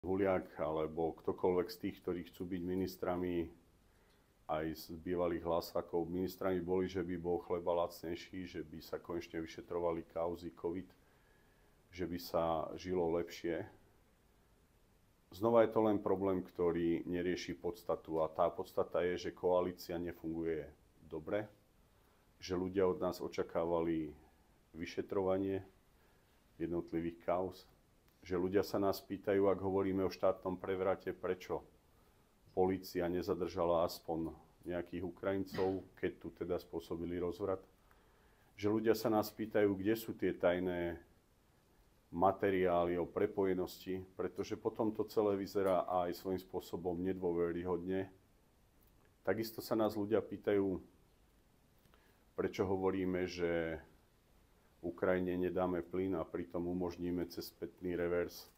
Huliak alebo ktokoľvek z tých, ktorí chcú byť ministrami, aj z bývalých Hlasákov, ministrami boli, že by bol chleba lacnejší, že by sa konečne vyšetrovali kauzy COVID, že by sa žilo lepšie. Znova je to len problém, ktorý nerieši podstatu. A tá podstata je, že koalícia nefunguje dobre, že ľudia od nás očakávali vyšetrovanie jednotlivých kauz, že ľudia sa nás pýtajú, ak hovoríme o štátnom prevrate, prečo polícia nezadržala aspoň nejakých Ukrajincov, keď tu teda spôsobili rozvrat. Že ľudia sa nás pýtajú, kde sú tie tajné materiály o prepojenosti, pretože potom to celé vyzerá aj svojím spôsobom nedôveryhodne. Takisto sa nás ľudia pýtajú, prečo hovoríme, že Ukrajine nedáme plyn a pritom umožníme cez spätný revers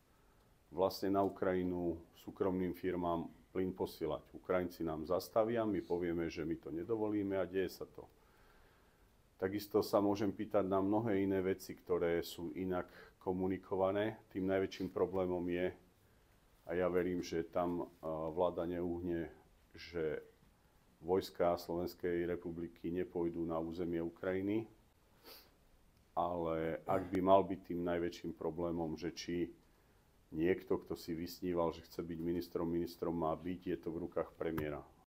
vlastne na Ukrajinu súkromným firmám plyn posielať. Ukrajinci nám zastavia, my povieme, že my to nedovolíme a deje sa to. Takisto sa môžem pýtať na mnohé iné veci, ktoré sú inak komunikované. Tým najväčším problémom je, a ja verím, že tam vláda neúhne, že vojská Slovenskej republiky nepôjdu na územie Ukrajiny, ale ak by mal byť tým najväčším problémom, že či niekto, kto si vysníval, že chce byť ministrom, má byť, je to v rukách premiéra.